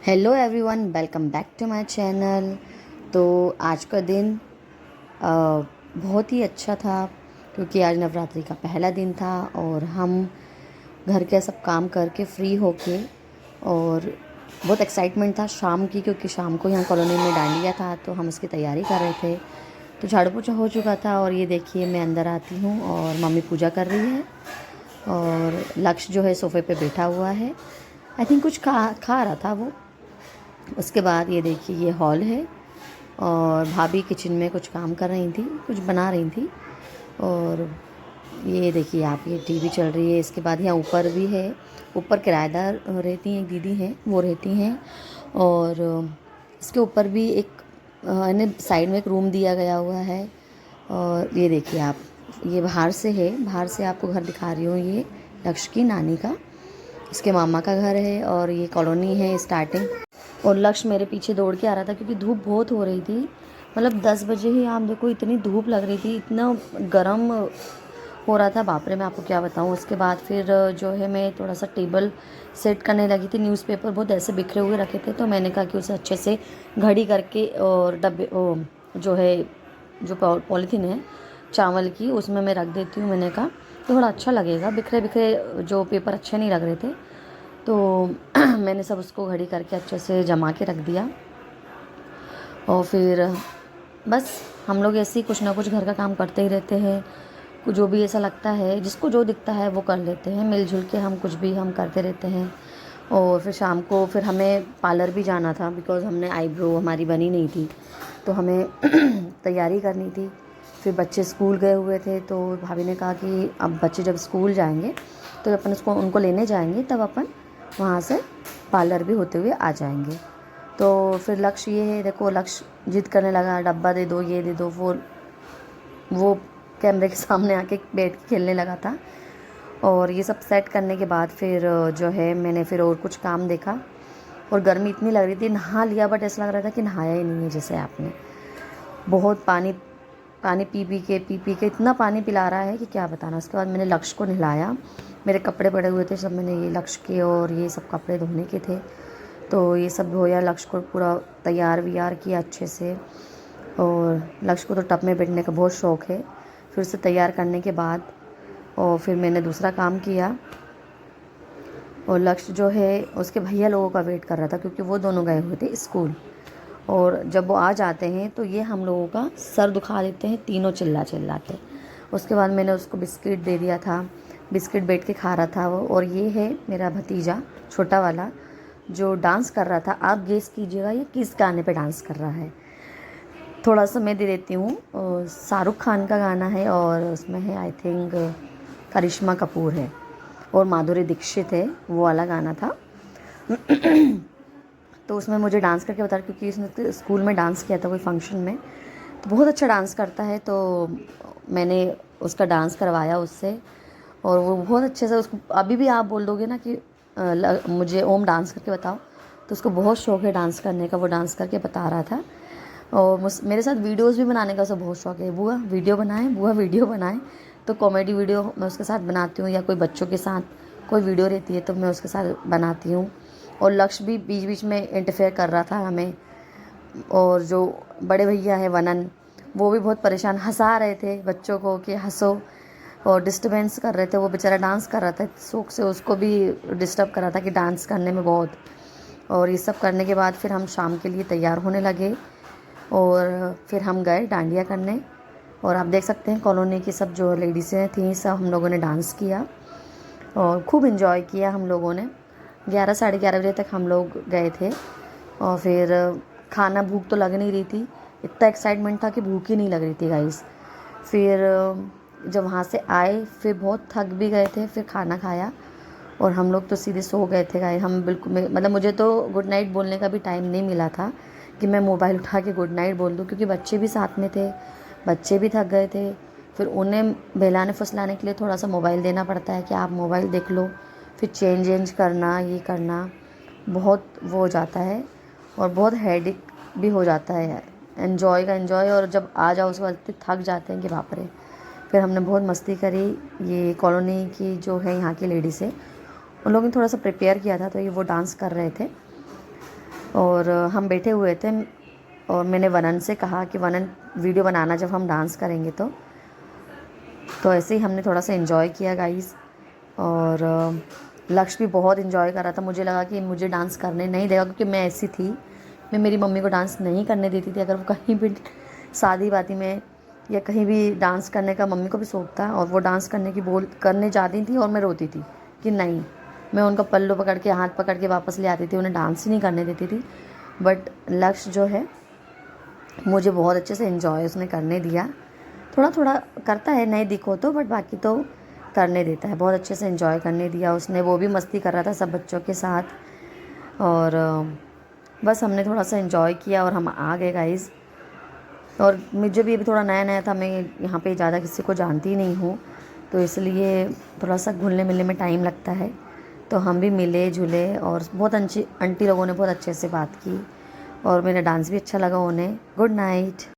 Hello everyone, welcome back to my channel. तो आज का दिन बहुत ही अच्छा था क्योंकि आज नवरात्रि का पहला दिन था और हम घर के सब काम करके फ्री होके और बहुत एक्साइटमेंट था शाम की, क्योंकि शाम को यहाँ कॉलोनी में डांडिया था तो हम उसकी तैयारी कर रहे थे। तो झाड़ू पोछा हो चुका था और ये देखिए मैं अंदर आती हूँ और मम्मी पूजा कर रही है और लक्ष्य जो है सोफ़े पे बैठा हुआ है। आई थिंक कुछ खा रहा था वो। उसके बाद ये देखिए ये हॉल है और भाभी किचन में कुछ काम कर रही थी, कुछ बना रही थी। और ये देखिए आप, ये टीवी चल रही है। इसके बाद यहाँ ऊपर भी है, ऊपर किराएदार रहती हैं, एक दीदी हैं वो रहती हैं। और इसके ऊपर भी एक साइड में एक रूम दिया गया हुआ है। और ये देखिए आप, ये बाहर से है, बाहर से आपको घर दिखा रही हूँ। ये लक्ष्य की नानी का, इसके मामा का घर है और ये कॉलोनी है स्टार्टिंग। और लक्ष्य मेरे पीछे दौड़ के आ रहा था क्योंकि धूप बहुत हो रही थी। मतलब 10 बजे ही आप देखो, इतनी धूप लग रही थी, इतना गर्म हो रहा था, बाप रे मैं आपको क्या बताऊं। उसके बाद फिर जो है मैं थोड़ा सा टेबल सेट करने लगी थी। न्यूज़पेपर बहुत ऐसे बिखरे हुए रखे थे तो मैंने कहा कि उसे अच्छे से घड़ी करके और डब्बे जो है, जो पॉलीथीन है चावल की, उसमें मैं रख देती हूँ। मैंने कहा तो थोड़ा अच्छा लगेगा, बिखरे बिखरे जो पेपर अच्छे नहीं लग रहे थे तो मैंने सब उसको घड़ी करके अच्छे से जमा के रख दिया। और फिर बस हम लोग ऐसे ही कुछ ना कुछ घर का काम करते ही रहते हैं। जो भी ऐसा लगता है, जिसको जो दिखता है वो कर लेते हैं, मिलजुल के हम कुछ भी हम करते रहते हैं। और फिर शाम को फिर हमें पार्लर भी जाना था बिकॉज़ हमने आईब्रो हमारी बनी नहीं थी तो हमें तैयारी करनी थी। फिर बच्चे स्कूल गए हुए थे तो भाभी ने कहा कि अब बच्चे जब स्कूल जाएंगे तो अपन उसको उनको लेने जाएंगे, तब अपन वहाँ से पार्लर भी होते हुए आ जाएंगे। तो फिर लक्ष्य ये है, देखो लक्ष्य जिद करने लगा, डब्बा दे दो, ये दे दो, वो कैमरे के सामने आके बैठ के खेलने लगा था। और ये सब सेट करने के बाद फिर जो है मैंने फिर और कुछ काम देखा। और गर्मी इतनी लग रही थी, नहा लिया बट ऐसा लग रहा था कि नहाया ही नहीं है जैसे आपने। बहुत पानी पानी पी पी के इतना पानी पिला रहा है कि क्या बताना। उसके बाद मैंने लक्ष्य को नहलाया। मेरे कपड़े पड़े हुए थे सब, मैंने ये लक्ष्य के और ये सब कपड़े धोने के थे तो ये सब धोया। लक्ष्य को पूरा तैयार वियार किया अच्छे से। और लक्ष्य को तो टब में बैठने का बहुत शौक़ है। फिर उसे तैयार करने के बाद और फिर मैंने दूसरा काम किया। और लक्ष्य जो है उसके भैया लोगों का वेट कर रहा था क्योंकि वो दोनों गए हुए थे स्कूल। और जब वो आ जाते हैं तो ये हम लोगों का सर दुखा देते हैं तीनों चिल्ला चिल्ला के। उसके बाद मैंने उसको बिस्किट दे दिया था, बिस्किट बैठ के खा रहा था वो। और ये है मेरा भतीजा छोटा वाला जो डांस कर रहा था। आप गेस कीजिएगा ये किस गाने पे डांस कर रहा है। थोड़ा सा मैं दे देती हूँ, शाहरुख खान का गाना है और उसमें है आई थिंक करिश्मा कपूर है और माधुरी दीक्षित है, वो वाला गाना था। तो उसमें मुझे डांस करके बता, क्योंकि उसने स्कूल में डांस किया था कोई फंक्शन में, तो बहुत अच्छा डांस करता है तो मैंने उसका डांस करवाया उससे। और वो बहुत अच्छे से, उसको अभी भी आप बोल दोगे ना कि मुझे ओम डांस करके बताओ, तो उसको बहुत शौक़ है डांस करने का। वो डांस करके बता रहा था। और मेरे साथ वीडियोस भी बनाने का उसे बहुत शौक़ है। बुआ वीडियो बनाएं, बुआ वीडियो बनाएं। तो कॉमेडी वीडियो मैं उसके साथ बनाती हूँ या कोई बच्चों के साथ कोई वीडियो रहती है तो मैं उसके साथ बनाती हूँ। और लक्ष्य भी बीच बीच में इंटरफेयर कर रहा था हमें। और जो बड़े भैया हैं वनन, वो भी बहुत परेशान, हंसा रहे थे बच्चों को कि हंसो, और डिस्टर्बेंस कर रहे थे। वो बेचारा डांस कर रहा था शौक से, उसको भी डिस्टर्ब कर रहा था कि डांस करने में बहुत। और ये सब करने के बाद फिर हम शाम के लिए तैयार होने लगे और फिर हम गए डांडिया करने। और आप देख सकते हैं कॉलोनी की सब जो लेडीज़ें थीं सब हम लोगों ने डांस किया और खूब इन्जॉय किया हम लोगों ने। 11 साढ़े 11 बजे तक हम लोग गए थे। और फिर खाना, भूख तो लग नहीं रही थी, इतना एक्साइटमेंट था कि भूख ही नहीं लग रही थी गाइस। फिर जब वहाँ से आए फिर बहुत थक भी गए थे, फिर खाना खाया और हम लोग तो सीधे सो गए थे गाइस। हम बिल्कुल, मतलब मुझे तो गुड नाइट बोलने का भी टाइम नहीं मिला था कि मैं मोबाइल उठा के गुड नाइट बोल दूँ, क्योंकि बच्चे भी साथ में थे, बच्चे भी थक गए थे। फिर उन्हें बहलाने फुसलाने के लिए थोड़ा सा मोबाइल देना पड़ता है कि आप मोबाइल देख लो, फिर चेंज करना, ये करना बहुत वो हो जाता है और बहुत हेडेक भी हो जाता है। एन्जॉय का एन्जॉय, और जब आ जाओ उसके बाद थक जाते हैं कि बाप रे। फिर हमने बहुत मस्ती करी। ये कॉलोनी की जो है यहाँ की लेडीज़ है, उन लोगों ने थोड़ा सा प्रिपेयर किया था तो ये वो डांस कर रहे थे। और हम बैठे हुए थे और मैंने वनन से कहा कि वनन वीडियो बनाना जब हम डांस करेंगे तो ऐसे ही हमने थोड़ा सा इन्जॉय किया गाइस। और लक्ष्य भी बहुत इन्जॉय कर रहा था। मुझे लगा कि मुझे डांस करने नहीं देगा क्योंकि मैं ऐसी थी, मैं मेरी मम्मी को डांस नहीं करने देती थी। अगर वो कहीं भी शादी वादी में या कहीं भी डांस करने का मम्मी को भी शौक था और वो डांस करने जाती थी और मैं रोती थी कि नहीं, मैं उनका पल्लू पकड़ के हाथ पकड़ के वापस ले आती थी, उन्हें डांस ही नहीं करने देती थी। बट लक्ष्य जो है मुझे बहुत अच्छे से इन्जॉय उसने करने दिया। थोड़ा थोड़ा करता है नहीं दिखो तो, बट बाकी तो करने देता है। बहुत अच्छे से इन्जॉय करने दिया उसने, वो भी मस्ती कर रहा था सब बच्चों के साथ। और बस हमने थोड़ा सा इन्जॉय किया और हम आ गए गाइज़। और मुझे भी अभी थोड़ा नया नया था, मैं यहाँ पे ज़्यादा किसी को जानती नहीं हूँ, तो इसलिए थोड़ा सा घुलने मिलने में टाइम लगता है। तो हम भी मिले जुले और बहुत आंटी लोगों ने बहुत अच्छे से बात की और मेरा डांस भी अच्छा लगा उन्हें। Good night.